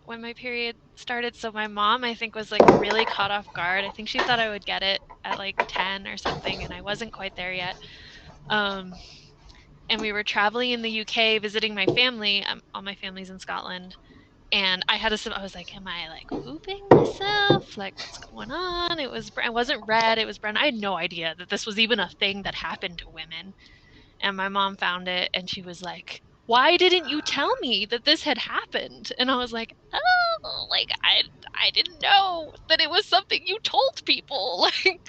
when my period started. So my mom, I think, was like really caught off guard. I think she thought I would get it at like 10 or something, and I wasn't quite there yet. Um, and we were traveling in the UK visiting my family. All my family's in Scotland. And I was like, am I like pooping myself? Like, what's going on? It wasn't red, it was brown. I had no idea that this was even a thing that happened to women. And my mom found it and she was like, why didn't you tell me that this had happened? And I was like, oh, like I didn't know that it was something you told people. Like,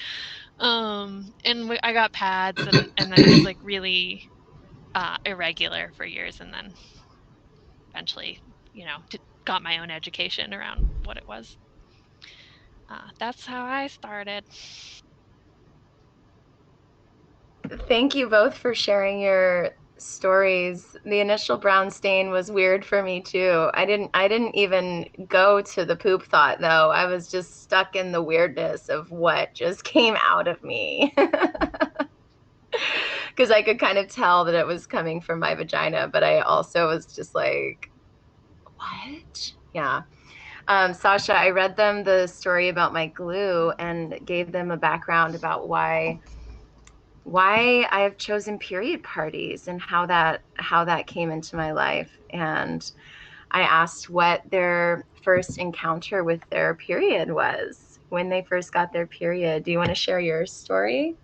I got pads and then it was like really irregular for years, and then eventually, got my own education around what it was. That's how I started. Thank you both for sharing your stories. The initial brown stain was weird for me too. I didn't even go to the poop thought though. I was just stuck in the weirdness of what just came out of me. Because I could kind of tell that it was coming from my vagina, but I also was just like, what? Yeah. Sasha, I read them the story about my glue and gave them a background about why I have chosen period parties and how that came into my life. And I asked what their first encounter with their period was, when they first got their period. Do you want to share your story?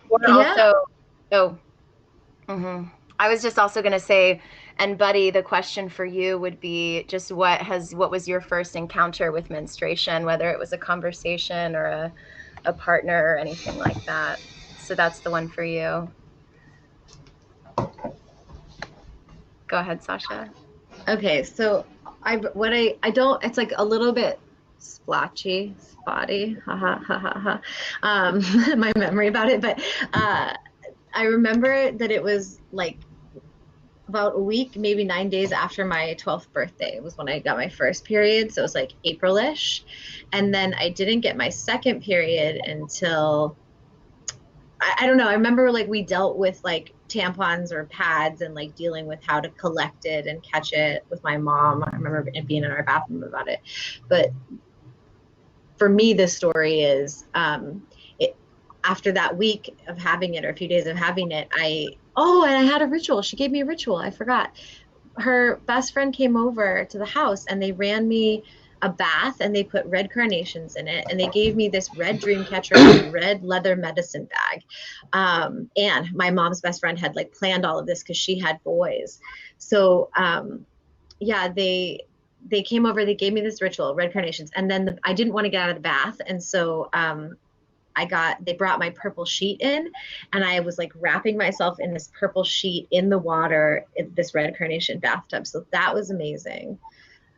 Or Yeah. also, oh, I was just also going to say, and Buddy, the question for you would be just what was your first encounter with menstruation, whether it was a conversation or a partner or anything like that. So that's the one for you. Go ahead, Sasha. Okay, so I don't, it's like a little bit spotty, ha ha ha ha ha. My memory about it, but I remember that it was like about a week, maybe 9 days after my 12th birthday was when I got my first period. So it was like April-ish. And then I didn't get my second period until, I don't know. I remember like we dealt with like tampons or pads and like dealing with how to collect it and catch it with my mom. I remember being in our bathroom about it. But for me, the story is after that week of having it, or a few days of having it, and I had a ritual. She gave me a ritual. I forgot. Her best friend came over to the house and they ran me a bath and they put red carnations in it and they gave me this red dream catcher and a red leather medicine bag. And my mom's best friend had like planned all of this because she had boys. So yeah, they came over, they gave me this ritual, red carnations, and then I didn't want to get out of the bath, and so they brought my purple sheet in, and I was like wrapping myself in this purple sheet in the water in this red carnation bathtub. So that was amazing.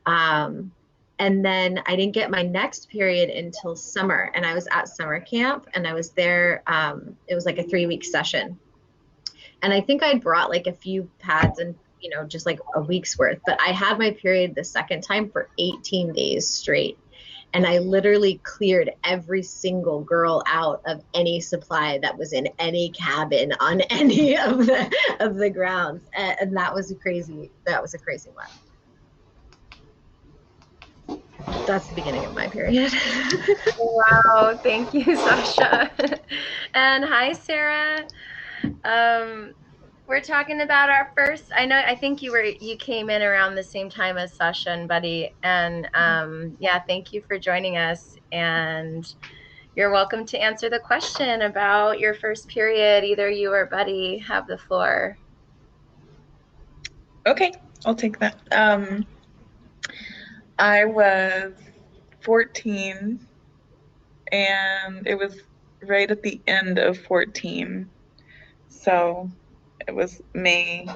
And then I didn't get my next period until summer, and I was at summer camp and I was there. It was like a 3-week session. And I think I'd brought like a few pads and, just like a week's worth, but I had my period the second time for 18 days straight. And I literally cleared every single girl out of any supply that was in any cabin on any of the grounds. And that was a crazy one. That's the beginning of my period. Wow, thank you, Sasha. And hi, Sarah. We're talking about our first. I think you came in around the same time as Sasha and Buddy, and yeah, thank you for joining us. And you're welcome to answer the question about your first period. Either you or Buddy have the floor. Okay, I'll take that. I was 14, and it was right at the end of 14. So it was May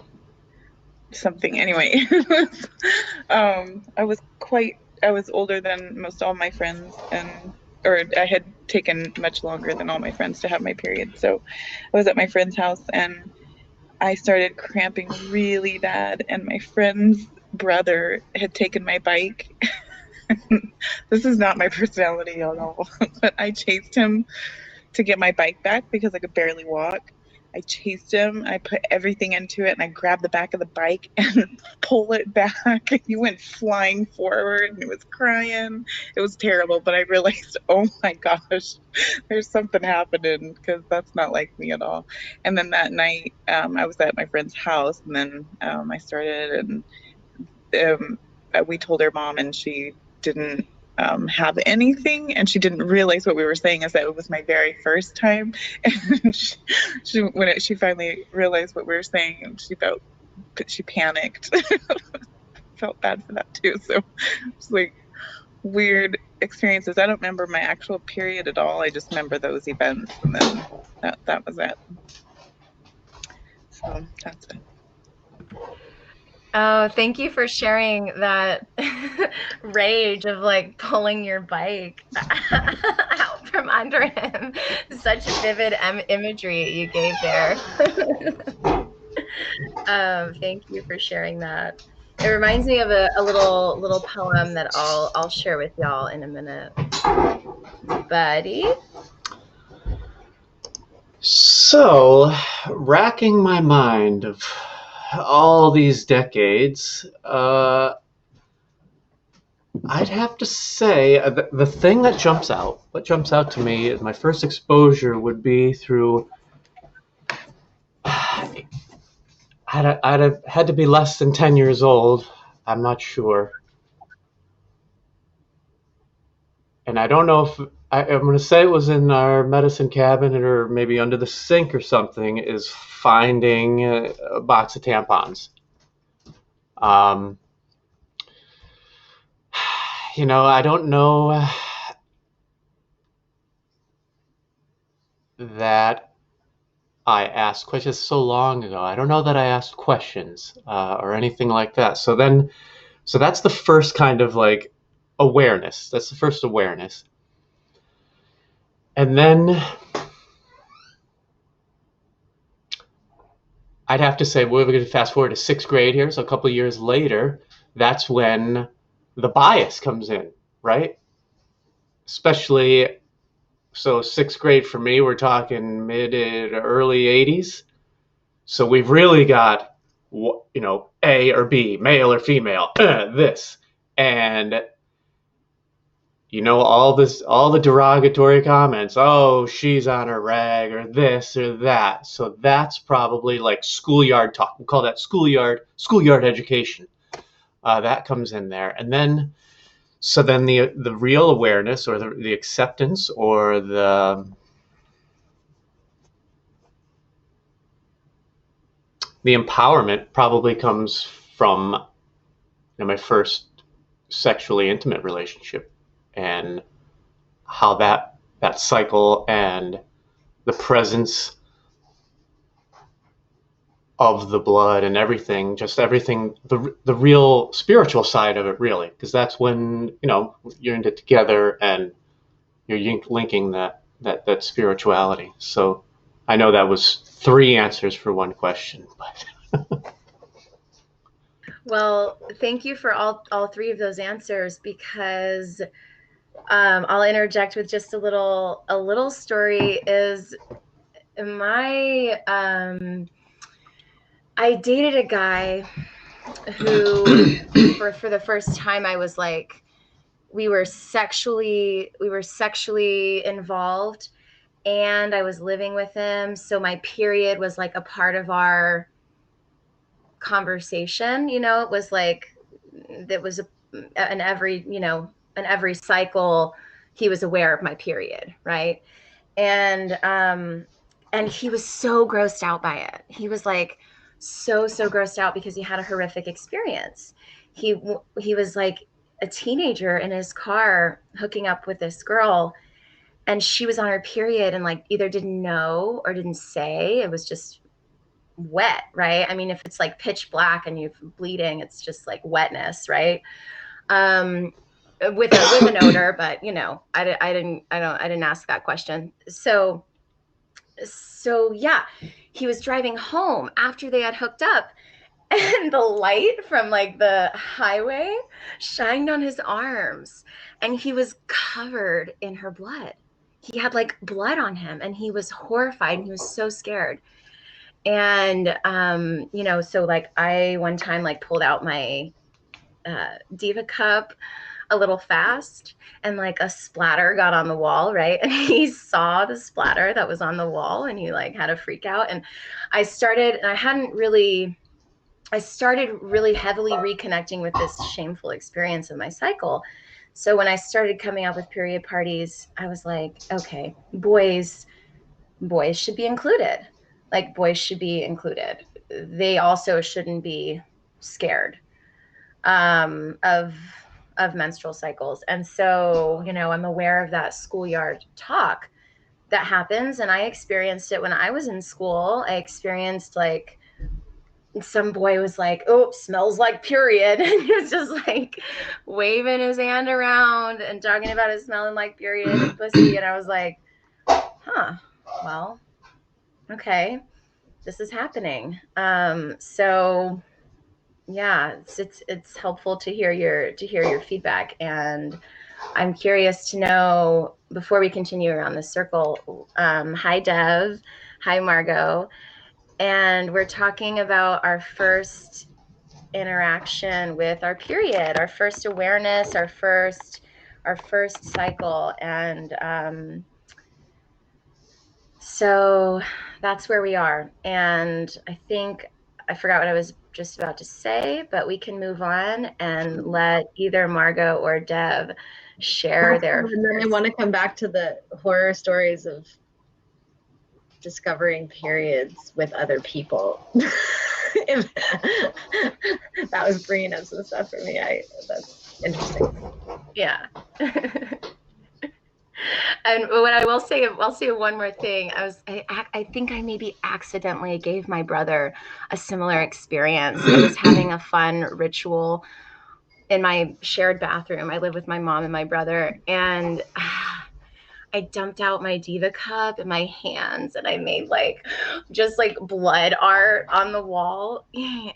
something. Anyway, I was older than most all my friends, or I had taken much longer than all my friends to have my period. So I was at my friend's house and I started cramping really bad, and my friend's brother had taken my bike. This is not my personality at all, but I chased him to get my bike back because I could barely walk. I chased him. I put everything into it, and I grabbed the back of the bike and pull it back. And he went flying forward, and he was crying. It was terrible, but I realized, oh my gosh, there's something happening, because that's not like me at all. And then that night, I was at my friend's house, and then I started, and we told her mom, and she didn't have anything, and she didn't realize what we were saying, is that it was my very first time. And she finally realized what we were saying, and she panicked. Felt bad for that too. So it's like weird experiences. I don't remember my actual period at all. I just remember those events, and then that was it. So that's it. Oh, thank you for sharing that rage of like pulling your bike out from under him. Such vivid imagery you gave there. Thank you for sharing that. It reminds me of a little poem that I'll share with y'all in a minute. Buddy? So, racking my mind of all these decades, I'd have to say the thing that jumps out, what jumps out to me is my first exposure would be through, I'd have had to be less than 10 years old, I'm not sure. And I don't know if, I'm going to say it was in our medicine cabinet or maybe under the sink or something, is finding a box of tampons. You know, I don't know that I asked questions so long ago. I don't know that I asked questions or anything like that. So that's the first kind of like awareness. That's the first awareness. And then I'd have to say, we're going to fast forward to 6th grade here. So a couple of years later, that's when the bias comes in, right? Especially, so 6th grade for me, we're talking mid to early 80s. So we've really got, you know, A or B, male or female, this. And, you know, all the derogatory comments, oh, she's on her rag, or this or that. So that's probably like schoolyard talk. We call that schoolyard education. That comes in there. And then, so then the real awareness, or the acceptance, or the empowerment probably comes from, you know, my first sexually intimate relationship, and how that cycle and the presence of the blood and everything, just everything, the real spiritual side of it, really, because that's when, you know, you're into together and you're linking that spirituality. So I know that was 3 answers for 1 question, but Well, thank you for all 3 of those answers, because I'll interject with just a little story. Is my I dated a guy who for the first time I was like, we were sexually involved, and I was living with him, so my period was like a part of our conversation. You know, it was like, that was in every cycle he was aware of my period, right? And he was so grossed out by it. He was like so grossed out because he had a horrific experience. He was like a teenager in his car hooking up with this girl, and she was on her period and like either didn't know or didn't say. It was just wet, right? I mean, if it's like pitch black and you're bleeding, it's just like wetness, right? With an odor, but you know, I didn't ask that question. So yeah, he was driving home after they had hooked up, and the light from like the highway shined on his arms, and he was covered in her blood. He had like blood on him, and he was horrified, and he was so scared. And, so like I one time like pulled out my Diva cup a little fast, and like a splatter got on the wall, right? And he saw the splatter that was on the wall, and he like had a freak out. And I started really heavily reconnecting with this shameful experience of my cycle. So when I started coming up with period parties, I was like, okay, boys should be included. Like, boys should be included. They also shouldn't be scared of menstrual cycles. And so, I'm aware of that schoolyard talk that happens. And I experienced it when I was in school. I experienced like some boy was like, oh, smells like period. And he was just like waving his hand around and talking about it smelling like period and pussy. And I was like, huh, well, okay, this is happening. So yeah, it's helpful to hear your feedback. And I'm curious to know, before we continue around the circle, hi Dev, hi Margot. And we're talking about our first interaction with our period, our first awareness, our first cycle. And so that's where we are. And I think I forgot what I was just about to say, but we can move on and let either Margot or Deb share their. And then I want to come back to the horror stories of discovering periods with other people. That was bringing up some stuff for me. That's interesting. Yeah. And what I will say, I'll say one more thing. I think I maybe accidentally gave my brother a similar experience. I was having a fun ritual in my shared bathroom. I live with my mom and my brother, and I dumped out my Diva cup in my hands, and I made just blood art on the wall.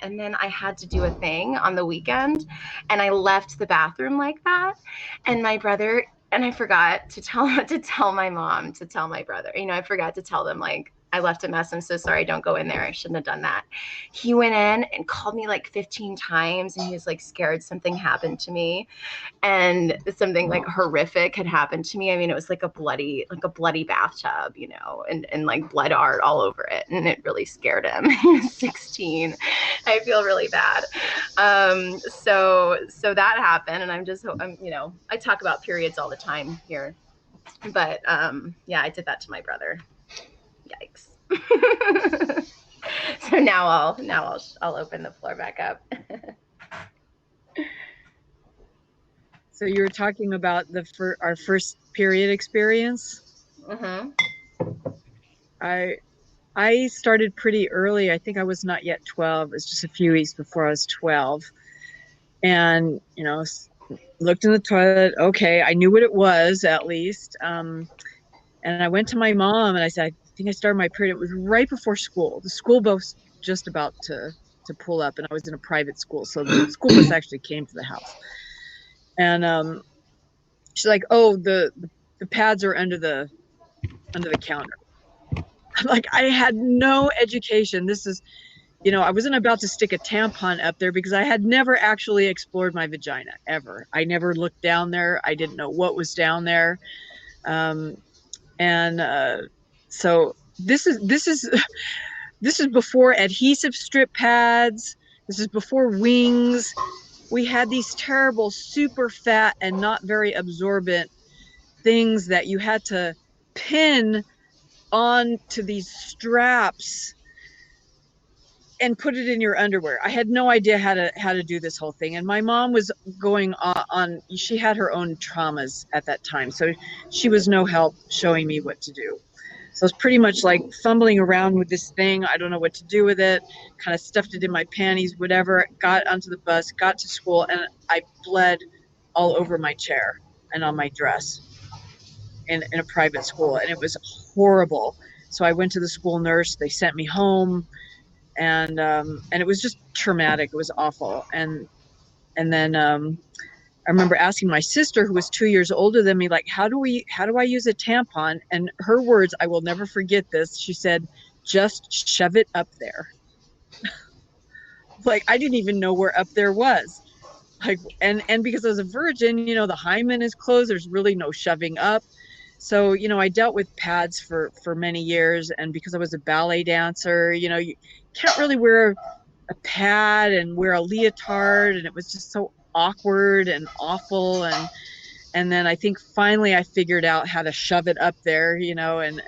And then I had to do a thing on the weekend, and I left the bathroom like that. And my brother, and I forgot to tell my mom, to tell my brother, I forgot to tell them, I left a mess. I'm so sorry. Don't go in there. I shouldn't have done that. He went in and called me 15 times, and he was scared something happened to me, and something horrific had happened to me. I mean, it was like a bloody bathtub, and blood art all over it. And it really scared him. He was 16. I feel really bad. So that happened. And I talk about periods all the time here, but yeah, I did that to my brother. Yikes. So now I'll open the floor back up. So you were talking about our first period experience. Mm-hmm. I started pretty early. I think I was not yet 12. It was just a few weeks before I was 12. And, looked in the toilet. Okay, I knew what it was, at least. And I went to my mom and I said, I think I started my period. It was right before school. The school bus was just about to pull up, and I was in a private school. So the school bus actually came to the house. And she's like, oh, the pads are under the counter. I'm like, I had no education. This is, I wasn't about to stick a tampon up there because I had never actually explored my vagina ever. I never looked down there. I didn't know what was down there. So this is before adhesive strip pads. This is before wings. We had these terrible, super fat and not very absorbent things that you had to pin onto these straps and put it in your underwear. I had no idea how to do this whole thing. And my mom was going on, she had her own traumas at that time. So she was no help showing me what to do. So I was pretty much fumbling around with this thing. I don't know what to do with it. Kind of stuffed it in my panties, whatever. Got onto the bus, got to school, and I bled all over my chair and on my dress in a private school. And it was horrible. So I went to the school nurse. They sent me home. And it was just traumatic. It was awful. And then I remember asking my sister, who was 2 years older than me, how do I use a tampon? And her words, I will never forget this. She said, just shove it up there. Like, I didn't even know where up there was. Like, and because I was a virgin, you know, the hymen is closed. There's really no shoving up. So, you know, I dealt with pads for many years. And because I was a ballet dancer, you know, you can't really wear a pad and wear a leotard. And it was just so awkward and awful. And then I think finally I figured out how to shove it up there, you know, and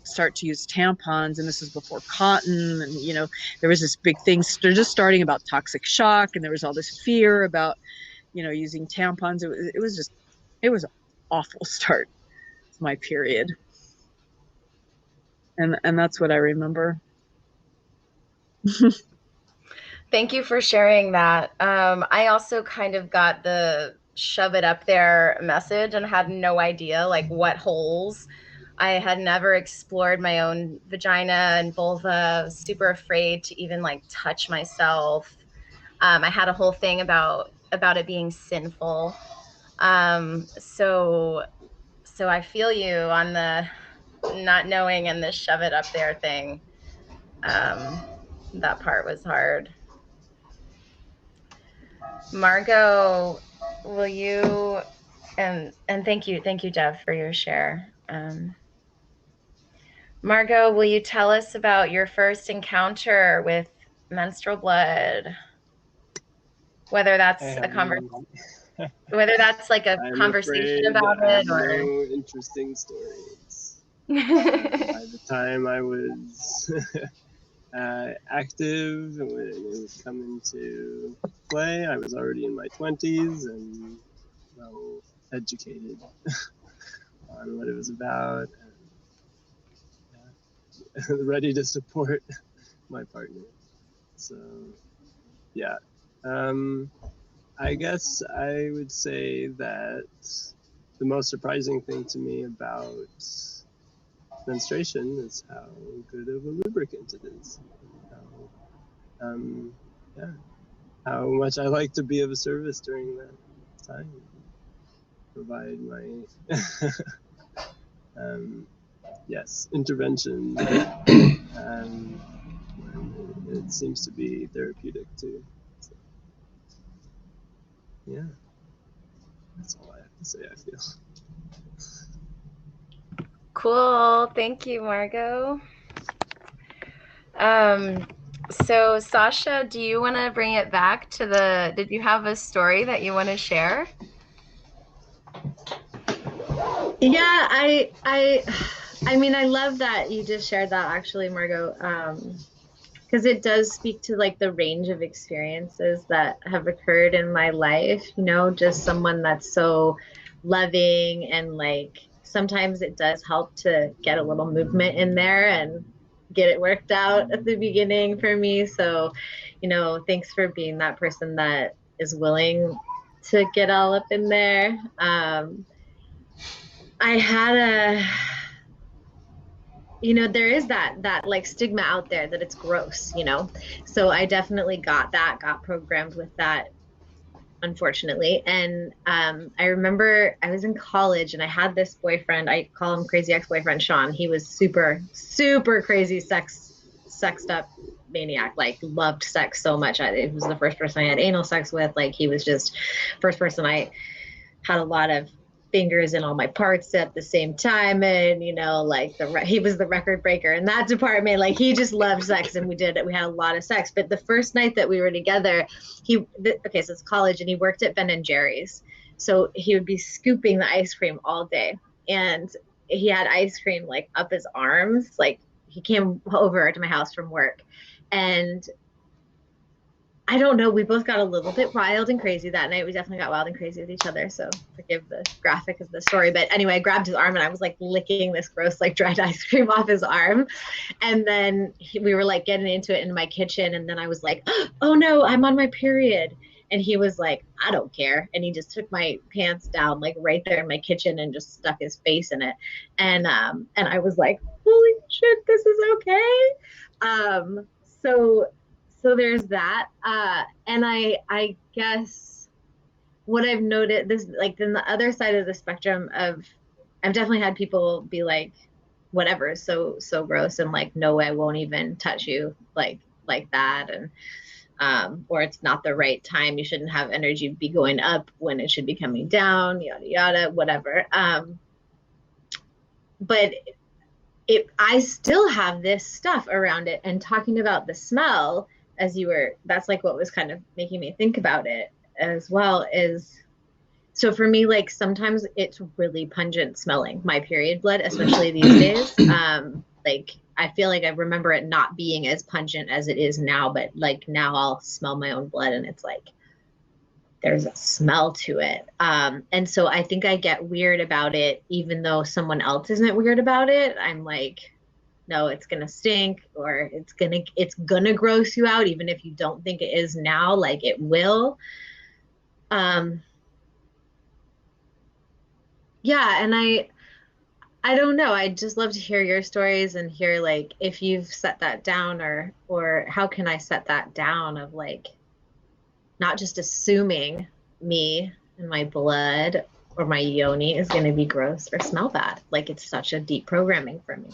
start to use tampons. And this was before cotton. And, you know, there was this big thing just starting about toxic shock. And there was all this fear about, you know, using tampons. It was an awful start to my period. And that's what I remember. Thank you for sharing that. I also kind of got the shove it up there message and had no idea like what holes. I had never explored my own vagina and vulva, super afraid to even like touch myself. I had a whole thing about it being sinful. So I feel you on the not knowing and the shove it up there thing. That part was hard. Margot, will you, and thank you, Dev, for your share. Margot, will you tell us about your first encounter with menstrual blood? Whether that's a conversation, whether that's like a conversation about it, or no interesting stories. By the time I was active and when it was coming to play, I was already in my 20s and well educated on what it was about and ready to support my partner. So yeah, I guess I would say that the most surprising thing to me about menstruation is how good of a lubricant it is. How much I like to be of a service during that time. Provide my intervention. It seems to be therapeutic too. So, yeah, that's all I have to say, I feel. Cool. Thank you, Margot. So Sasha, do you want to bring it back to did you have a story that you want to share? Yeah, I mean, I love that you just shared that, actually, Margot, because it does speak to like the range of experiences that have occurred in my life, you know, just someone that's so loving, and like sometimes it does help to get a little movement in there and get it worked out at the beginning for me. So, you know, thanks for being that person that is willing to get all up in there. I had you know, there is that like stigma out there that it's gross, you know. So I definitely got programmed with that, unfortunately. And I remember I was in college and I had this boyfriend. I call him crazy ex-boyfriend Sean. He was super crazy, sexed up maniac, like loved sex so much. It was the first person I had anal sex with. Like, he was just first person I had a lot of fingers in all my parts at the same time. And, you know, like he was the record breaker in that department. Like, he just loved sex, and we had a lot of sex. But the first night that we were together, so it's college, and he worked at Ben and Jerry's. So he would be scooping the ice cream all day, and he had ice cream like up his arms. Like, he came over to my house from work, and I don't know, we both got a little bit wild and crazy that night. We definitely got wild and crazy with each other, so forgive the graphic of the story. But anyway, I grabbed his arm and I was like licking this gross like dried ice cream off his arm. And then we were like getting into it in my kitchen, and then I was like, oh no, I'm on my period. And he was like, I don't care. And he just took my pants down like right there in my kitchen and just stuck his face in it. And I was like, holy shit, this is okay. So there's that. And I guess what I've noted, this like in the other side of the spectrum of, I've definitely had people be like, whatever is so gross, and like, no, I won't even touch you like that. And or it's not the right time. You shouldn't have energy be going up when it should be coming down, yada, yada, whatever. But I still have this stuff around it. And talking about the smell, that's like what was kind of making me think about it as well, is, so for me, like, sometimes it's really pungent smelling, my period blood, especially these days. Like, I feel like I remember it not being as pungent as it is now, but like now I'll smell my own blood and it's like, there's a smell to it. And so I think I get weird about it, even though someone else isn't weird about it. I'm like, no, it's gonna stink, or it's gonna gross you out, even if you don't think it is now, like it will. Yeah, and I don't know. I'd just love to hear your stories and hear, like, if you've set that down, or how can I set that down of, like, not just assuming me and my blood or my yoni is going to be gross or smell bad. Like, it's such a deep programming for me.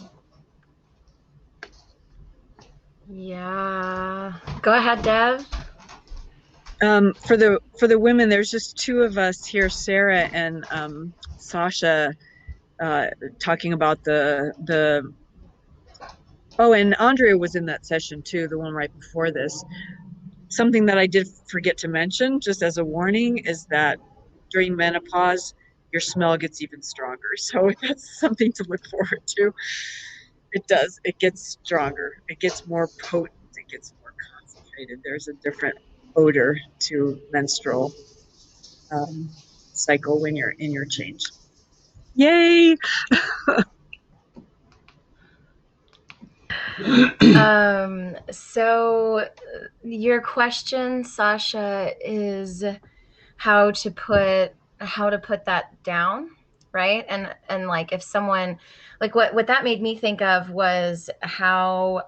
Yeah. Go ahead, Dev. For the women, there's just two of us here, Sarah and Sasha, talking about the oh, and Andrea was in that session too, the one right before this. Something that I did forget to mention, just as a warning, is that during menopause, your smell gets even stronger. So that's something to look forward to. It does. It gets stronger. It gets more potent. It gets more concentrated. There's a different odor to menstrual cycle when you're in your change. Yay! So your question, Sasha, is how to put that down, right? And like, if someone, like, what that made me think of was how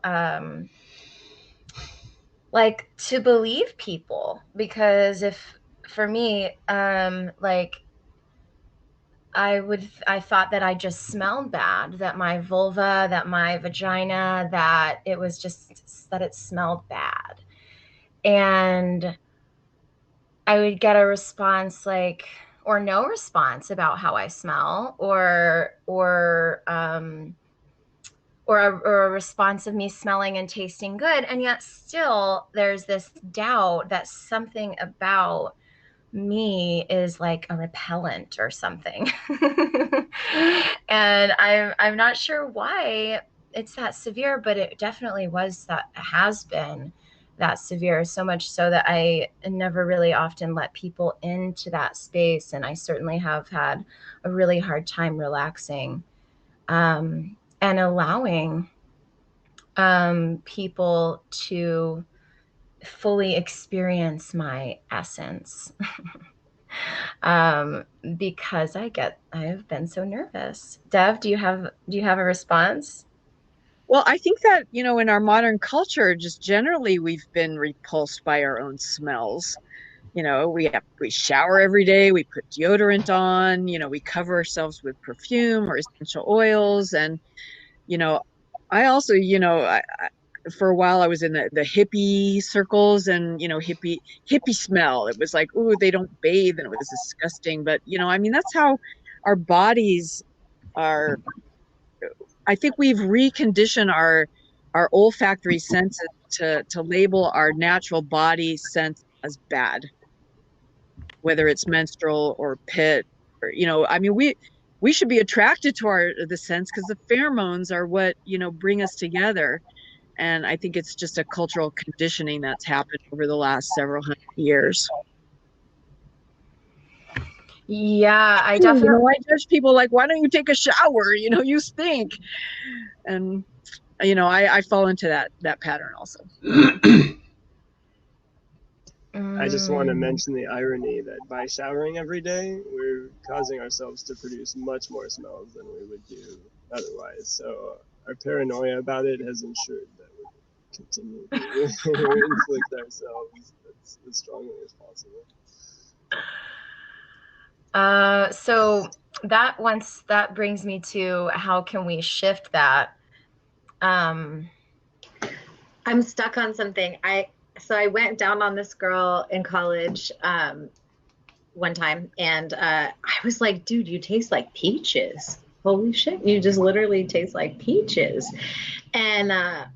like, to believe people, because if, for me, like, I thought that I just smelled bad, that my vulva, that my vagina, that it was just that it smelled bad. And I would get a response like, or no response about how I smell, or a response of me smelling and tasting good. And yet still there's this doubt that something about me is like a repellent or something. And I'm not sure why it's that severe, but it definitely has been that severe, so much so that I never really often let people into that space. And I certainly have had a really hard time relaxing and allowing people to fully experience my essence. Because I've been so nervous. Dev, do you have a response? Well, I think that, in our modern culture, just generally, we've been repulsed by our own smells. We shower every day, we put deodorant on, we cover ourselves with perfume or essential oils. And, I also, for a while I was in the hippie circles, and, hippie smell. It was like, ooh, they don't bathe, and it was disgusting. But, that's how our bodies are. I think we've reconditioned our olfactory senses to label our natural body sense as bad, whether it's menstrual or pit, or, we should be attracted to the sense, because the pheromones are what, bring us together. And I think it's just a cultural conditioning that's happened over the last several hundred years. Yeah, I definitely. I judge people like, why don't you take a shower? You stink. And, I fall into that pattern also. I just want to mention the irony that by showering every day, we're causing ourselves to produce much more smells than we would do otherwise. So our paranoia about it has ensured that we continue to inflict ourselves as strongly as possible. So that brings me to how can we shift that? I'm stuck on something. So I went down on this girl in college one time, and I was like, dude, you taste like peaches. Holy shit, you just literally taste like peaches. And I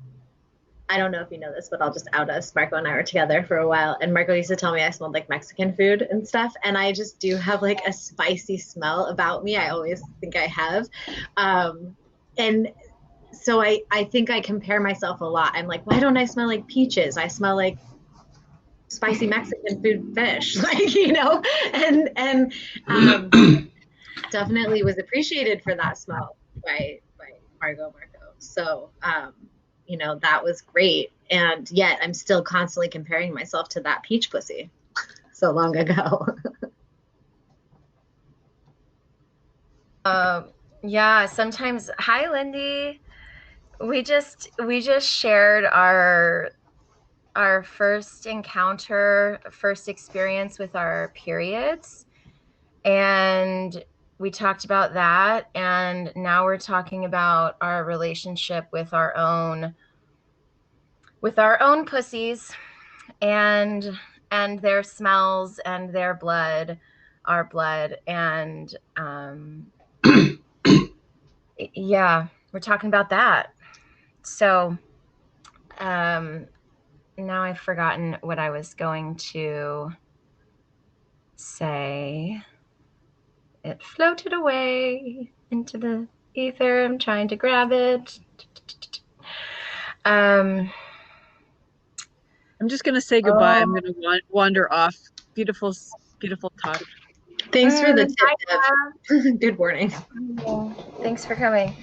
don't know if you know this, but I'll just out us. Marco and I were together for a while, and Marco used to tell me I smelled like Mexican food and stuff. And I just do have like a spicy smell about me. I always think I have. And so I think I compare myself a lot. I'm like, why don't I smell like peaches? I smell like spicy Mexican food fish, like, you know, and definitely was appreciated for that smell by Marco. So, you know, that was great. And yet I'm still constantly comparing myself to that peach pussy so long ago. Yeah, sometimes, hi Lindy. We just shared our first encounter, first experience with our periods. And we talked about that, and now we're talking about our relationship with our own pussies and their smells and their blood, our blood, and yeah, we're talking about that. So now I've forgotten what I was going to say. It floated away into the ether. I'm trying to grab it. I'm just going to say goodbye. I'm going to wander off. Beautiful, beautiful talk. Thanks for the tip. Good morning. Thanks for coming.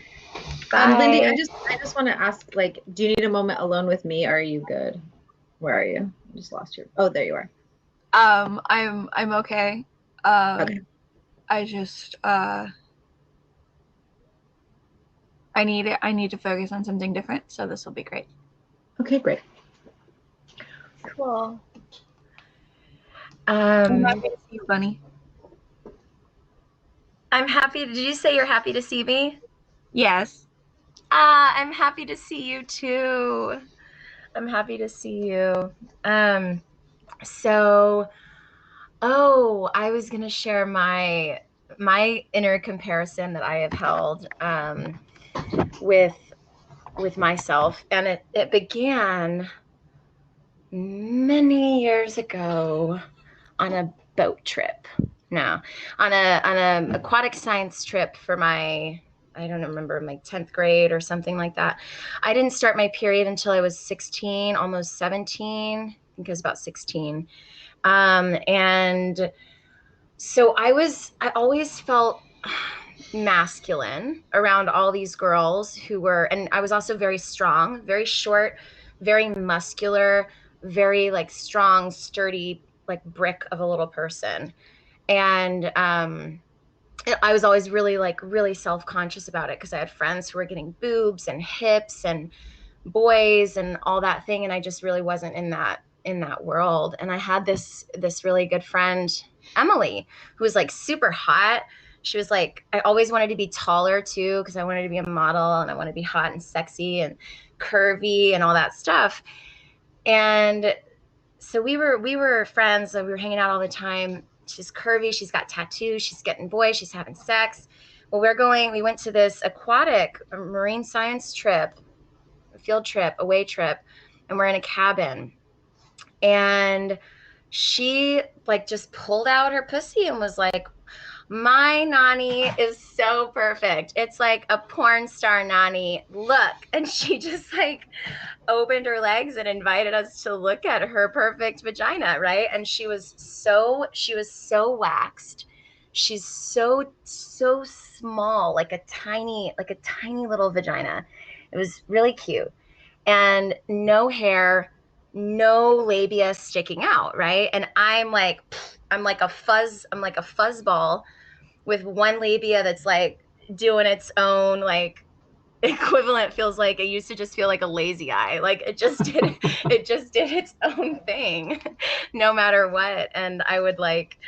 Bye. Lindy, I just want to ask, like, do you need a moment alone with me? Or are you good? Where are you? I just lost you. Oh, there you are. I'm okay. Okay. I just I need to focus on something different, so this will be great. Okay, great. Cool. I'm happy to see you, Bunny. I'm happy. Did you say you're happy to see me? Yes. I'm happy to see you too. I'm happy to see you. So, I was gonna share my inner comparison that I have held with myself, and it began many years ago on a boat trip. No, on a aquatic science trip for my, I don't remember, my 10th grade or something like that. I didn't start my period until I was 16, almost 17. I think it was about 16. And so I always felt masculine around all these girls who were, and I was also very strong, very short, very muscular, very like strong, sturdy, like brick of a little person. And I was always really self-conscious about it because I had friends who were getting boobs and hips and boys and all that thing, and I just really wasn't in that world. And I had this really good friend, Emily, who was like super hot. She was like, I always wanted to be taller too because I wanted to be a model and I want to be hot and sexy and curvy and all that stuff. And so we were friends. So we were hanging out all the time. She's curvy. She's got tattoos. She's getting boys. She's having sex. Well, we went to this aquatic marine science trip, field trip, away trip, and we're in a cabin. And she like just pulled out her pussy and was like, my nanny is so perfect. It's like a porn star nanny. Look. And she just like opened her legs and invited us to look at her perfect vagina, right? And she was so waxed. She's so small, like a tiny little vagina. It was really cute. And no hair, no labia sticking out, right? And I'm like a fuzzball with one labia that's like doing its own like equivalent. Feels like it used to just feel like a lazy eye. Like it just did its own thing no matter what. And I would like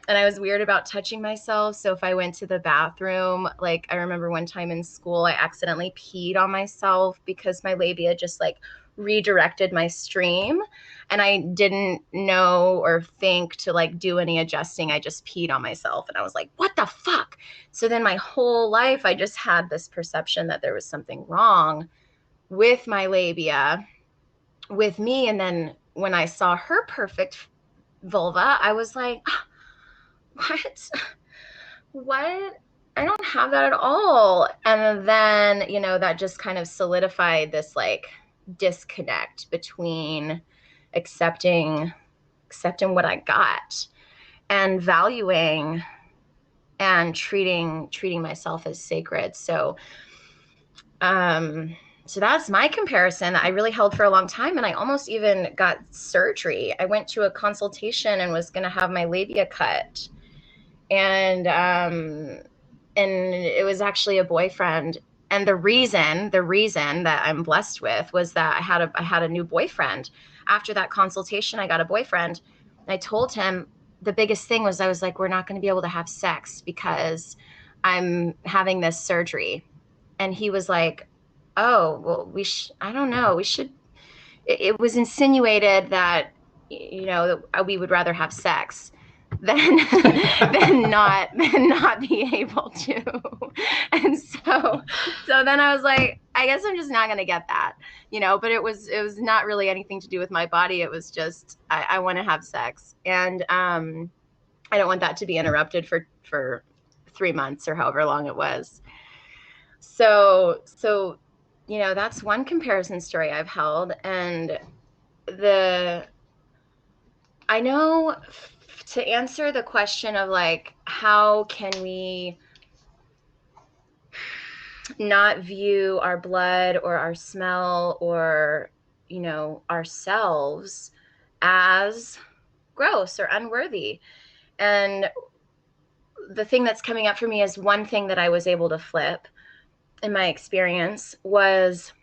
and I was weird about touching myself. So if I went to the bathroom, like I remember one time in school, I accidentally peed on myself because my labia just like redirected my stream, and I didn't know or think to like do any adjusting. I just peed on myself, and I was like, what the fuck? So then my whole life, I just had this perception that there was something wrong with my labia, with me. And then when I saw her perfect vulva, I was like, what? I don't have that at all. And then, you know, that just kind of solidified this like disconnect between accepting what I got and valuing and treating myself as sacred. So so that's my comparison. I really held for a long time, and I almost even got surgery. I went to a consultation and was going to have my labia cut, and it was actually a boyfriend. And the reason that I'm blessed with was that I had a new boyfriend. After that consultation, I got a boyfriend. And I told him the biggest thing was, I was like, we're not going to be able to have sex because I'm having this surgery. And he was like, oh, well, I don't know. We should, it was insinuated that, you know, that we would rather have sex than not be able to. And so then I was like, I guess I'm just not going to get that, you know, but it was not really anything to do with my body. It was just, I want to have sex. And I don't want that to be interrupted for 3 months or however long it was. So, you know, that's one comparison story I've held. And I know, to answer the question of like, how can we not view our blood or our smell or, you know, ourselves as gross or unworthy? And the thing that's coming up for me is one thing that I was able to flip in my experience was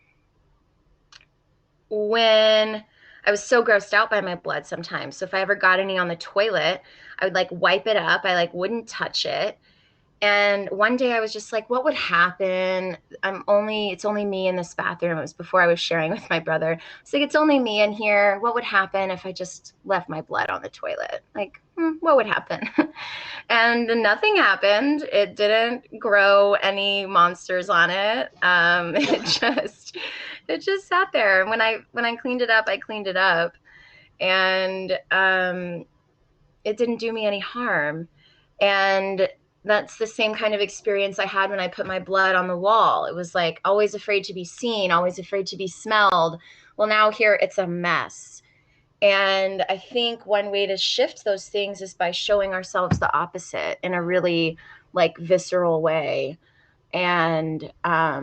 when I was so grossed out by my blood sometimes. So if I ever got any on the toilet, I would like wipe it up. I like wouldn't touch it. And one day I was just like, what would happen? It's only me in this bathroom. It was before I was sharing with my brother. It's like, it's only me in here. What would happen if I just left my blood on the toilet? Like, what would happen? And nothing happened. It didn't grow any monsters on it. It just sat there. And when I cleaned it up, I cleaned it up. And it didn't do me any harm. And that's the same kind of experience I had when I put my blood on the wall. It was like always afraid to be seen, always afraid to be smelled. Well, now here it's a mess. And I think one way to shift those things is by showing ourselves the opposite in a really like visceral way. And I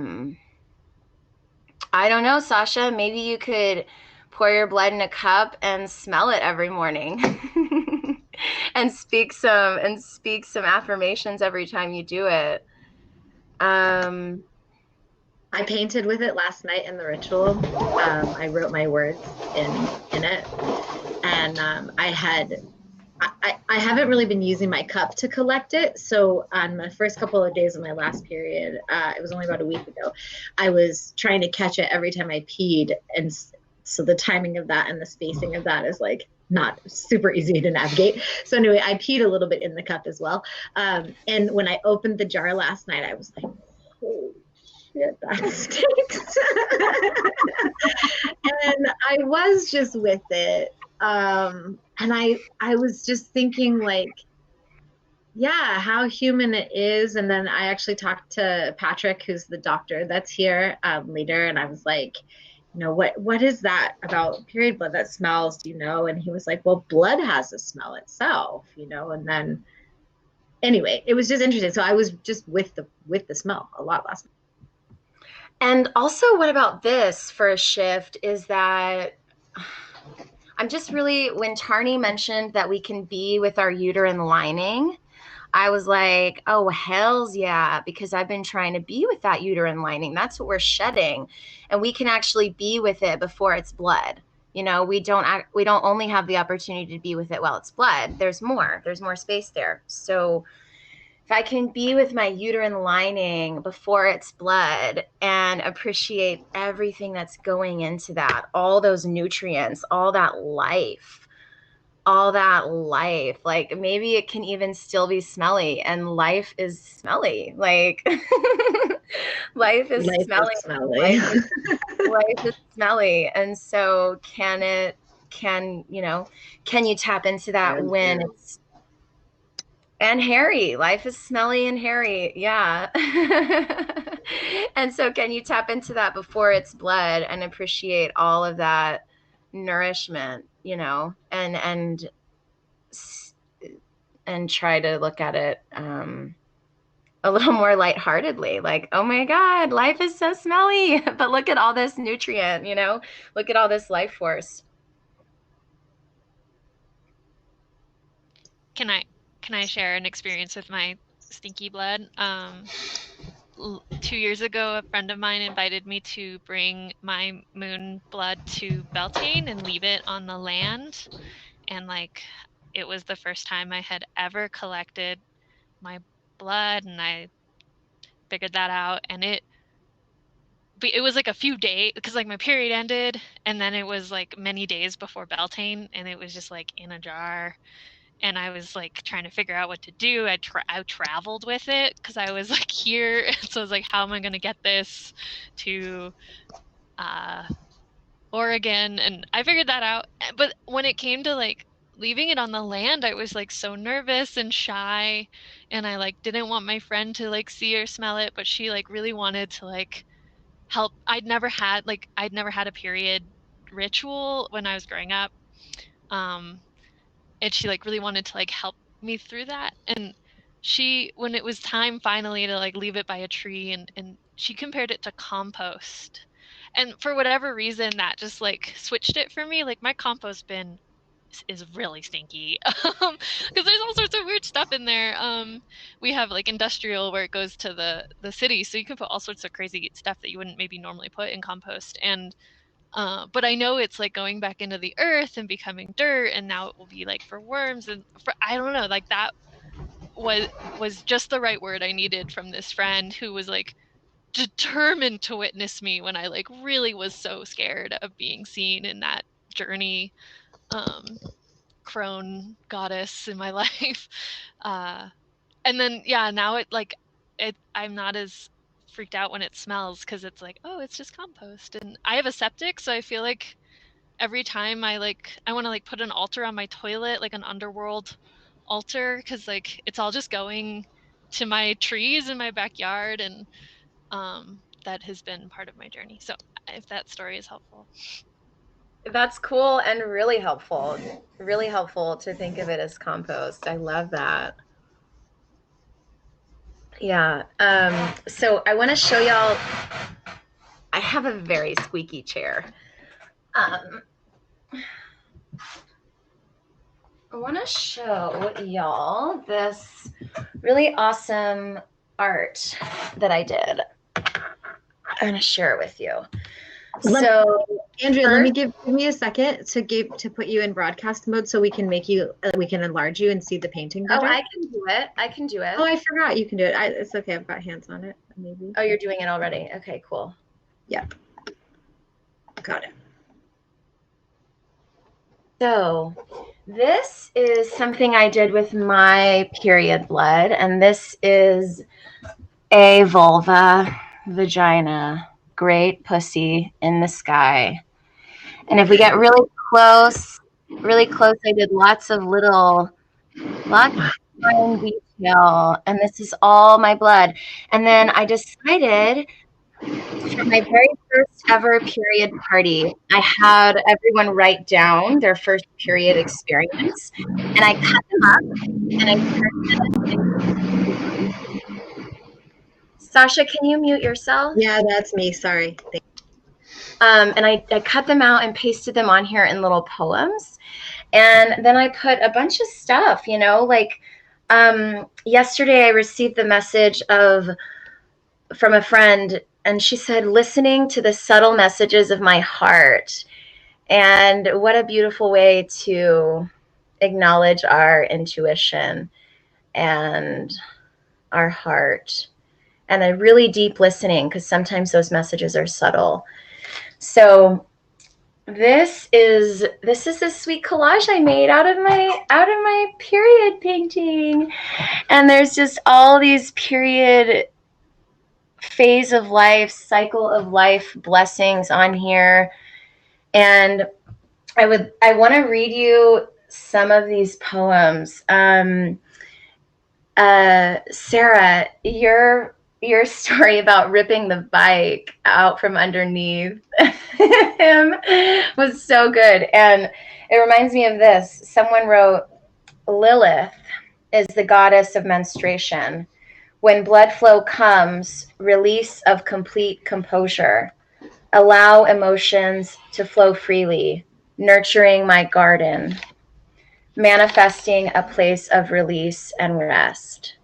don't know, Sasha, maybe you could pour your blood in a cup and smell it every morning. And speak some affirmations every time you do it. I painted with it last night in the ritual. I wrote my words in it, and I haven't really been using my cup to collect it. So on the first couple of days of my last period, it was only about a week ago, I was trying to catch it every time I peed, and so the timing of that and the spacing of that is like not super easy to navigate. So anyway, I peed a little bit in the cup as well. And when I opened the jar last night, I was like, holy shit, that stinks. And I was just with it. And I was just thinking like, yeah, how human it is. And then I actually talked to Patrick, who's the doctor that's here, later. And I was like, you know, what is that about period blood that smells, do you know? And he was like, well, blood has a smell itself, you know? And then anyway, it was just interesting. So I was just with the smell a lot last night. And also, what about this for a shift is that I'm just really, when Tarni mentioned that we can be with our uterine lining, I was like, oh, hells yeah, because I've been trying to be with that uterine lining. That's what we're shedding. And we can actually be with it before it's blood. You know, we don't only have the opportunity to be with it while it's blood. There's more space there. So if I can be with my uterine lining before it's blood and appreciate everything that's going into that, all those nutrients, all that life, like maybe it can even still be smelly, and life is smelly. Like life is smelly. Life is smelly. And so can you tap into that when it's, and hairy? Life is smelly and hairy. Yeah. And so can you tap into that before it's blood and appreciate all of that nourishment, you know, and try to look at it a little more lightheartedly, like, oh my God, life is so smelly, but look at all this nutrient, you know, look at all this life force. Can I share an experience with my stinky blood? 2 years ago, a friend of mine invited me to bring my moon blood to Beltane and leave it on the land. And like, it was the first time I had ever collected my blood, and I figured that out. And it was like a few days, because like my period ended, and then it was like many days before Beltane, and it was just like in a jar. And I was like trying to figure out what to do. I traveled with it because I was like here. So I was like, how am I going to get this to Oregon? And I figured that out. But when it came to like leaving it on the land, I was like so nervous and shy. And I like didn't want my friend to like see or smell it, but she like really wanted to like help. I'd never had a period ritual when I was growing up. And she like really wanted to like help me through that. And she, when it was time finally to like leave it by a tree, and she compared it to compost. And for whatever reason, that just like switched it for me. Like my compost bin is really stinky because there's all sorts of weird stuff in there. We have like industrial where it goes to the city, so you can put all sorts of crazy stuff that you wouldn't maybe normally put in compost. And but I know it's like going back into the earth and becoming dirt, and now it will be like for worms and for, I don't know, like that was just the right word I needed from this friend who was like determined to witness me when I like really was so scared of being seen in that journey, crone goddess in my life. And then yeah, now I'm not as freaked out when it smells, because it's like, oh, it's just compost. And I have a septic, so I feel like every time I want to like put an altar on my toilet, like an underworld altar, because like it's all just going to my trees in my backyard. And that has been part of my journey. So if that story is helpful. That's cool and really helpful to think of it as compost. I love that. Yeah. So I want to show y'all, I have a very squeaky chair. I want to show y'all this really awesome art that I did. I'm going to share it with you. Andrea, let me give me a second to put you in broadcast mode so we can enlarge you and see the painting better. Oh, I can do it. Oh, I forgot you can do it. It's okay. I've got hands on it. Maybe. Oh, you're doing it already. Okay, cool. Yep. Got it. So this is something I did with my period blood, and this is a vulva, vagina, great pussy in the sky. And if we get really close, I did lots of fine detail, and this is all my blood. And then I decided for my very first ever period party, I had everyone write down their first period experience, and I cut them up and I turned them. Sasha, can you mute yourself? Yeah, that's me. Sorry. And I cut them out and pasted them on here in little poems. And then I put a bunch of stuff, you know, like yesterday I received the message from a friend, and she said, listening to the subtle messages of my heart. And what a beautiful way to acknowledge our intuition and our heart and a really deep listening, because sometimes those messages are subtle. So this is a sweet collage I made out of my period painting. And there's just all these period phase of life, cycle of life blessings on here. And I want to read you some of these poems. Sarah, your story about ripping the bike out from underneath him was so good. And it reminds me of this. Someone wrote, Lilith is the goddess of menstruation. When blood flow comes, release of complete composure. Allow emotions to flow freely, nurturing my garden, manifesting a place of release and rest.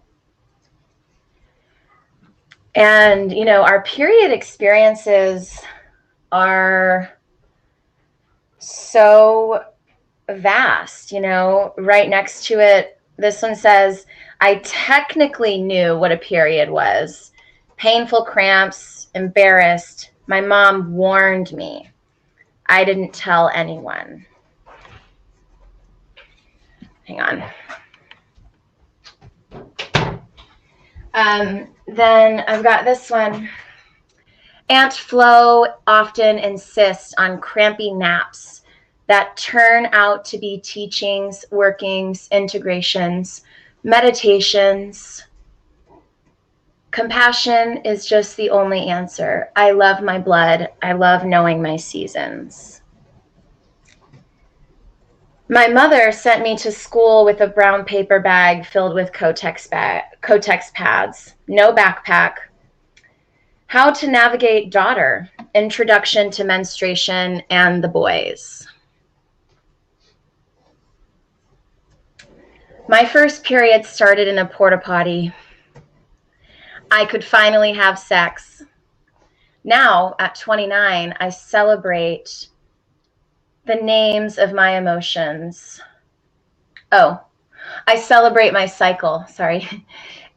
And, you know, our period experiences are so vast, you know. Right next to it, this one says, I technically knew what a period was. Painful cramps, embarrassed. My mom warned me. I didn't tell anyone. Hang on. Then I've got this one. Aunt Flo often insists on crampy naps that turn out to be teachings, workings, integrations, meditations. Compassion is just the only answer. I love my blood. I love knowing my seasons. My mother sent me to school with a brown paper bag filled with Kotex pads, no backpack. How to navigate daughter, introduction to menstruation and the boys. My first period started in a porta potty. I could finally have sex. Now, at 29, I celebrate the names of my emotions. Oh, I celebrate my cycle, sorry.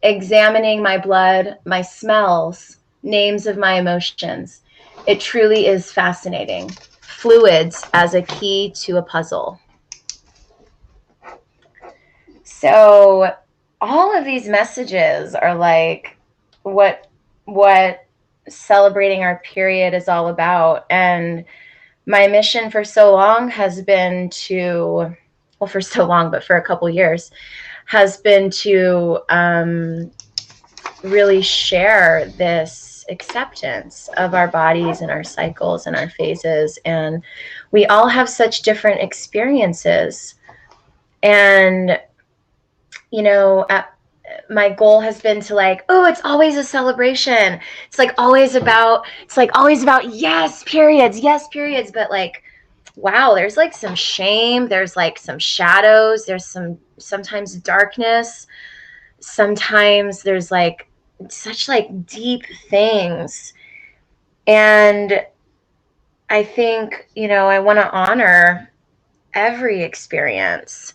Examining my blood, my smells, names of my emotions. It truly is fascinating. Fluids as a key to a puzzle. So all of these messages are like what celebrating our period is all about. And my mission for so long has been to, well, for so long, but for a couple years, has been to really share this acceptance of our bodies and our cycles and our phases. And we all have such different experiences. And, you know, my goal has been to like, oh, it's always a celebration. It's like always about, yes, periods. But like, wow, there's like some shame. There's like some shadows. There's sometimes darkness. Sometimes there's like such like deep things. And I think, you know, I want to honor every experience,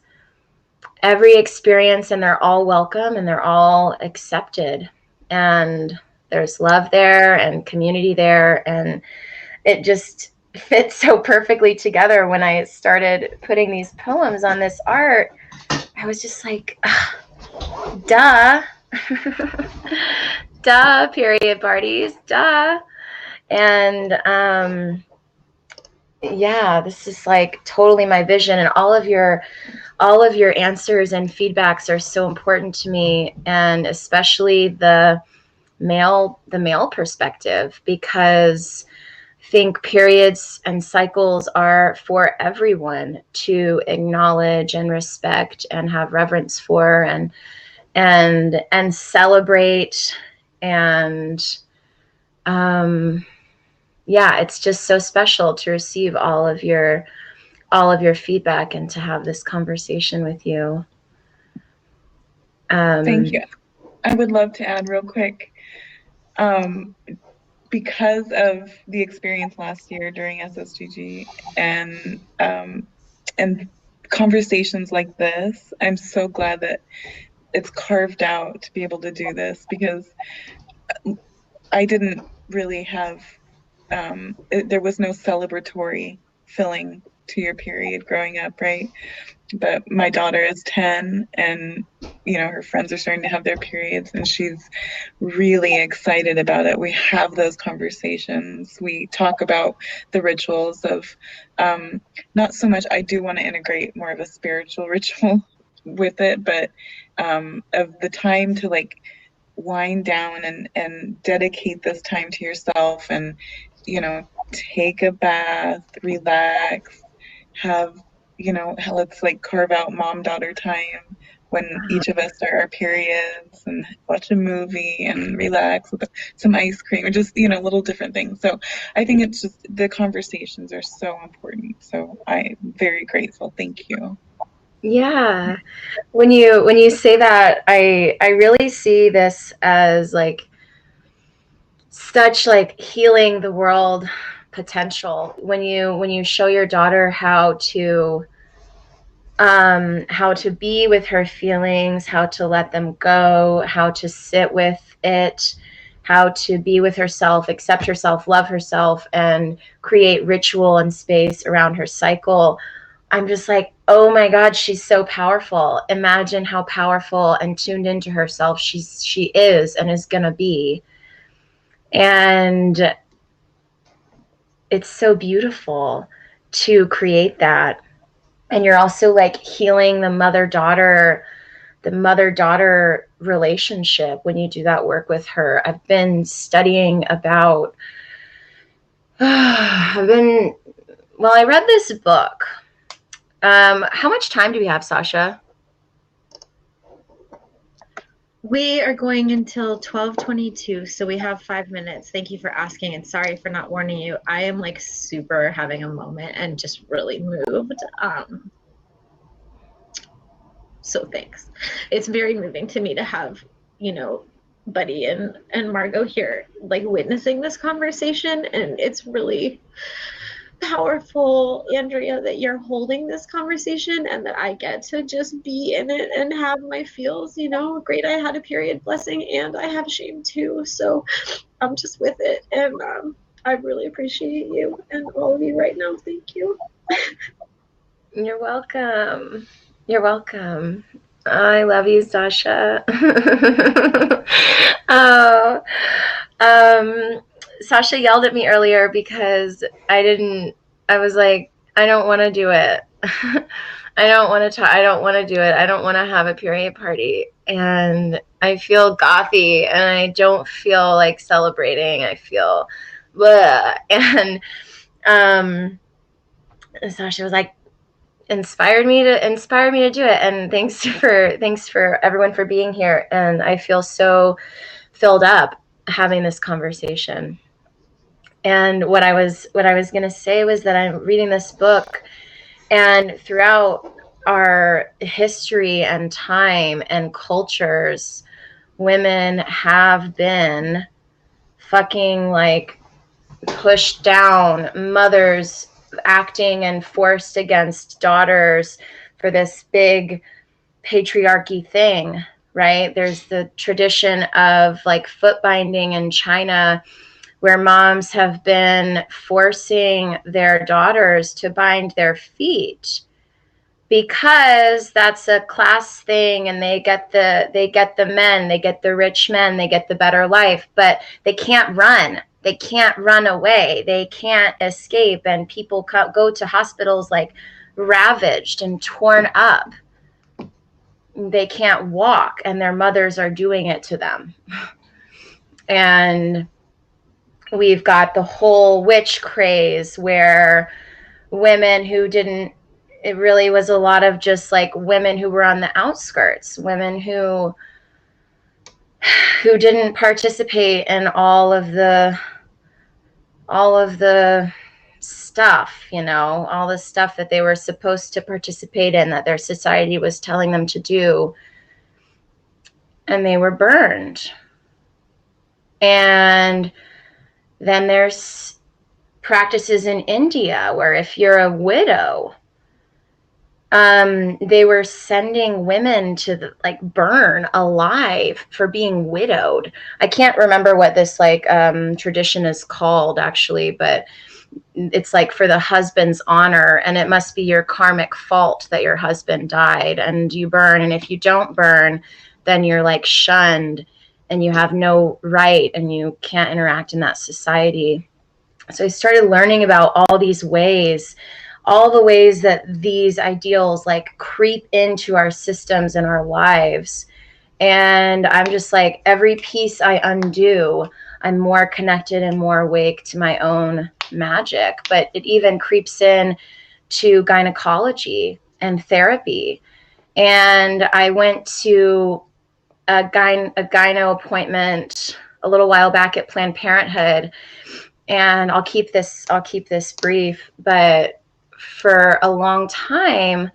and they're all welcome and they're all accepted. And there's love there and community there. And it just fits so perfectly together. When I started putting these poems on this art, I was just like, duh. Duh, period parties, duh. And yeah, this is like totally my vision, and all of your answers and feedbacks are so important to me, and especially the male perspective, because I think periods and cycles are for everyone to acknowledge and respect and have reverence for and celebrate. And yeah, it's just so special to receive all of your feedback and to have this conversation with you. Thank you. I would love to add real quick. because of the experience last year during SSGG and conversations like this, I'm so glad that it's carved out to be able to do this, because I didn't really have, there was no celebratory feeling to your period growing up, right? But my daughter is 10 and, you know, her friends are starting to have their periods and she's really excited about it. We have those conversations. We talk about the rituals of, not so much, I do want to integrate more of a spiritual ritual with it, but of the time to like wind down and dedicate this time to yourself and, you know, take a bath, relax, have, you know, let's like carve out mom-daughter time when each of us are our periods and watch a movie and relax with some ice cream or just, you know, little different things. So I think it's just the conversations are so important. So I'm very grateful. Thank you. Yeah. When you say that, I really see this as like such like healing the world potential. When you show your daughter how to be with her feelings, how to let them go, how to sit with it, how to be with herself, accept herself, love herself, and create ritual and space around her cycle. I'm just like, oh my God, she's so powerful. Imagine how powerful and tuned into herself she is and is gonna be. And it's so beautiful to create that. And you're also like healing the mother-daughter relationship when you do that work with her. I've been studying about, I read this book. How much time do we have, Sasha? We are going until 12:22, so we have 5 minutes. Thank you for asking, and sorry for not warning you. I am like super having a moment and just really moved. So thanks. It's very moving to me to have, you know, Buddy and Margot here, like witnessing this conversation, and it's really powerful, Andrea, that you're holding this conversation and that I get to just be in it and have my feels, you know. Great, I had a period, blessing, and I have shame too, so I'm just with it, and I really appreciate you and all of you right now. Thank you. You're welcome. You're welcome. I love you, Sasha. Sasha yelled at me earlier because I was like, I don't want to do it. I don't want to do it. I don't want to have a period party. And I feel gothy and I don't feel like celebrating. I feel blah. And Sasha was like, inspired me to do it. And thanks for everyone for being here. And I feel so filled up having this conversation. And what I was going to say was that I'm reading this book, and throughout our history and time and cultures, women have been fucking like pushed down, mothers acting and forced against daughters for this big patriarchy thing, right? There's the tradition of like foot binding in China, where moms have been forcing their daughters to bind their feet because that's a class thing, and they get the men, they get the rich men, they get the better life, but they can't run. They can't run away. They can't escape, and people go to hospitals like ravaged and torn up. They can't walk, and their mothers are doing it to them. And we've got the whole witch craze where women who didn't, it really was a lot of just like women who were on the outskirts, women who didn't participate in all of the stuff, you know, all the stuff that they were supposed to participate in, that their society was telling them to do. And they were burned. And Then there's practices in India where if you're a widow, they were sending women to burn alive for being widowed. I can't remember what this tradition is called actually, but it's like for the husband's honor, and it must be your karmic fault that your husband died, and you burn. And if you don't burn, then you're like shunned and you have no right and you can't interact in that society. So I started learning about all these ways, all the ways that these ideals like creep into our systems and our lives. And I'm just like, every piece I undo, I'm more connected and more awake to my own magic. But it even creeps in to gynecology and therapy. And I went to a gyno appointment a little while back at Planned Parenthood. And I'll keep this brief, but for a long time,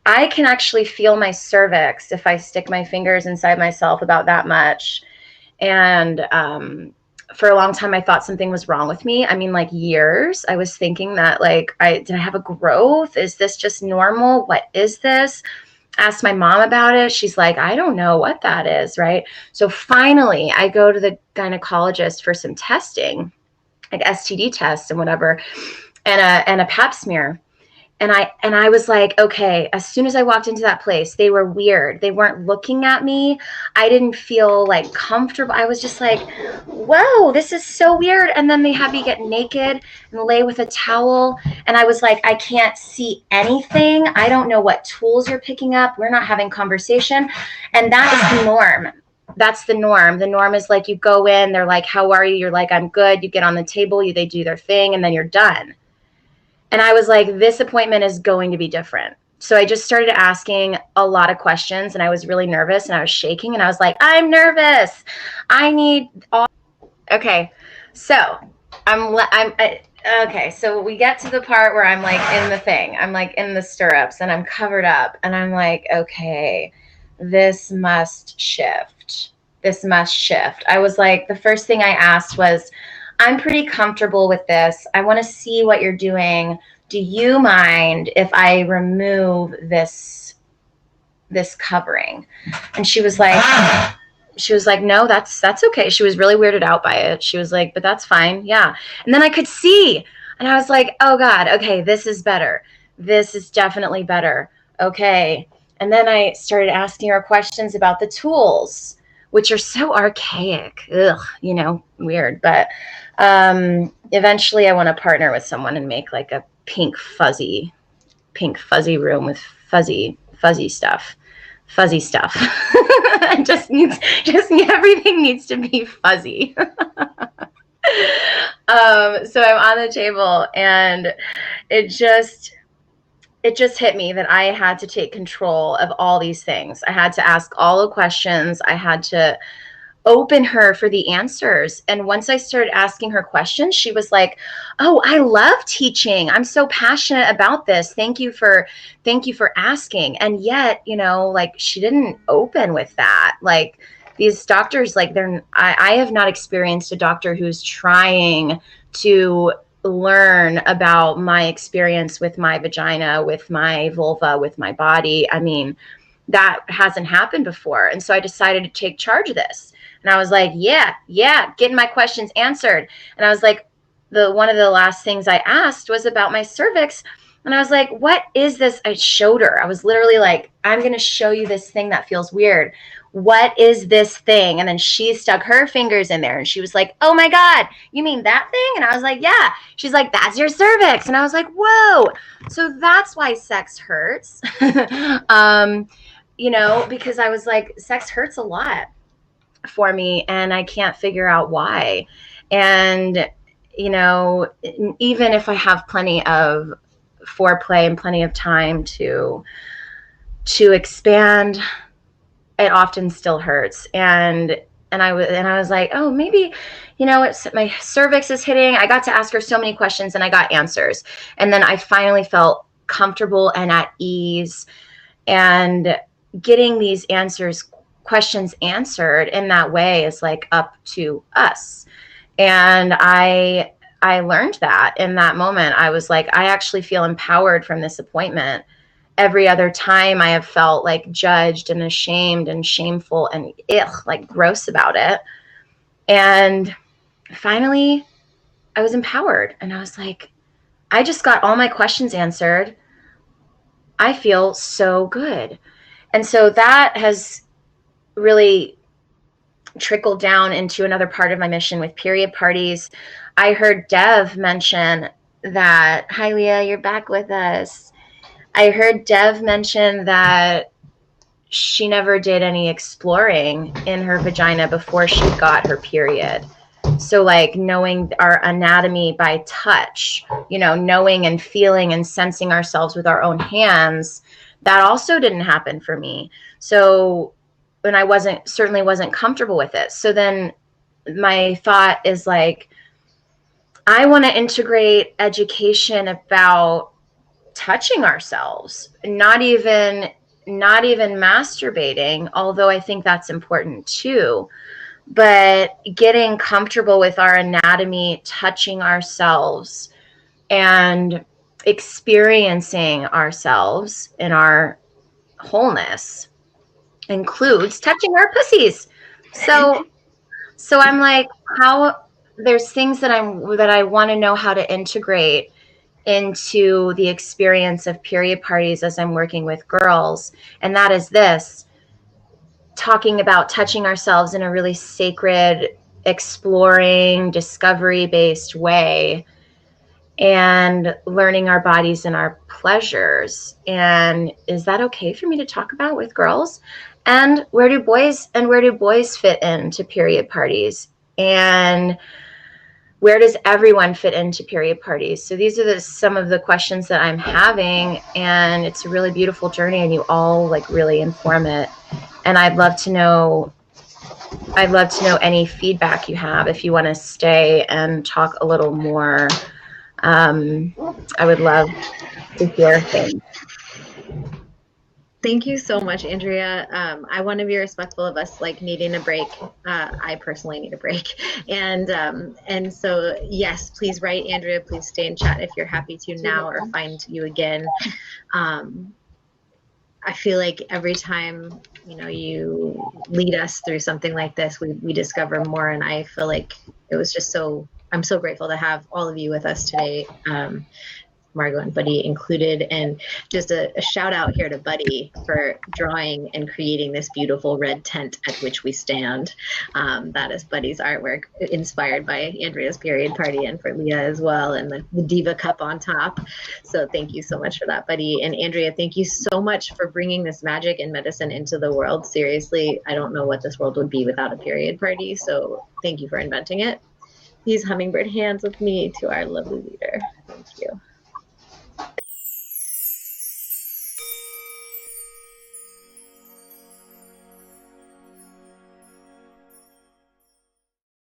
I can actually feel my cervix if I stick my fingers inside myself about that much. And for a long time, I thought something was wrong with me. I mean, like years, I was thinking that did I have a growth? Is this just normal? What is this? Asked my mom about it. She's like, I don't know what that is, right? So finally, I go to the gynecologist for some testing, like STD tests and whatever, and a pap smear. And I was like, okay, as soon as I walked into that place, they were weird. They weren't looking at me. I didn't feel like comfortable. I was just like, whoa, this is so weird. And then they had me get naked and lay with a towel. And I was like, I can't see anything. I don't know what tools you're picking up. We're not having conversation. And that is the norm. That's the norm. The norm is like, you go in, they're like, how are you? You're like, I'm good. You get on the table, they do their thing, and then you're done. And I was like, this appointment is going to be different. So I just started asking a lot of questions, and I was really nervous, and I was shaking, and I was like, I'm nervous. I need all. Okay. So okay. So we get to the part where I'm like in the thing. I'm like in the stirrups and I'm covered up, and I'm like, okay, this must shift. This must shift. I was like, the first thing I asked was, I'm pretty comfortable with this. I want to see what you're doing. Do you mind if I remove this covering? And she was like, no, that's okay. She was really weirded out by it. She was like, but that's fine. Yeah. And then I could see, and I was like, oh God, okay, this is better. This is definitely better. Okay. And then I started asking her questions about the tools, which are so archaic. Ugh, weird. But eventually I want to partner with someone and make like a pink fuzzy room with fuzzy stuff. just everything needs to be fuzzy. So I'm on the table, and it just hit me that I had to take control of all these things. I had to ask all the questions. I had to open her for the answers. And once I started asking her questions, she was like, oh, I love teaching. I'm so passionate about this. Thank you for asking. And yet, she didn't open with that. Like these doctors, I have not experienced a doctor who's trying to learn about my experience with my vagina, with my vulva, with my body. I mean, that hasn't happened before. And so I decided to take charge of this. And I was like, yeah, getting my questions answered. And I was like, one of the last things I asked was about my cervix. And I was like, what is this? I showed her. I was literally like, I'm going to show you this thing that feels weird. What is this thing? And then she stuck her fingers in there and she was like, oh my God, you mean that thing? And I was like, yeah. She's like, that's your cervix. And I was like, whoa. So that's why sex hurts. Because I was like, sex hurts a lot for me and I can't figure out why. And, even if I have plenty of foreplay and plenty of time to expand, it often still hurts. And I was like, oh, maybe, it's my cervix is hitting. I got to ask her so many questions and I got answers. And then I finally felt comfortable and at ease, and getting questions answered in that way is like up to us. And I learned that in that moment. I was like, I actually feel empowered from this appointment. Every other time I have felt like judged and ashamed and shameful and like gross about it. And finally I was empowered, and I was like, I just got all my questions answered. I feel so good. And so that has really trickled down into another part of my mission with period parties. I heard Dev mention that, hi Leah, you're back with us. I heard Dev mention that she never did any exploring in her vagina before she got her period. So like knowing our anatomy by touch, you know, knowing and feeling and sensing ourselves with our own hands, that also didn't happen for me. So, and I certainly wasn't comfortable with it. So then my thought is like, I want to integrate education about touching ourselves, not even masturbating, although I think that's important too, but getting comfortable with our anatomy, touching ourselves, and experiencing ourselves in our wholeness includes touching our pussies. So I'm like, how there's things that I want to know how to integrate into the experience of period parties as I'm working with girls. And that is this, talking about touching ourselves in a really sacred, exploring, discovery-based way, and learning our bodies and our pleasures. And is that okay for me to talk about with girls? And where do boys fit into period parties? And where does everyone fit into period parties? So these are some of the questions that I'm having, and it's a really beautiful journey, and you all like really inform it. And I'd love to know any feedback you have. If you want to stay and talk a little more, I would love to hear things. Thank you so much, Andrea. I want to be respectful of us like needing a break. I personally need a break. And so, yes, please write Andrea, please stay in chat if you're happy to now or find you again. I feel like every time, you know, you lead us through something like this, we discover more. And I feel like it was just I'm so grateful to have all of you with us today. Margot and Buddy included, and just a shout out here to Buddy for drawing and creating this beautiful red tent at which we stand. That is Buddy's artwork, inspired by Andrea's period party, and for Leah as well, and the Diva cup on top. So thank you so much for that, Buddy. And Andrea, thank you so much for bringing this magic and medicine into the world. Seriously, I don't know what this world would be without a period party, so thank you for inventing it. These hummingbird hands with me to our lovely leader. Thank you.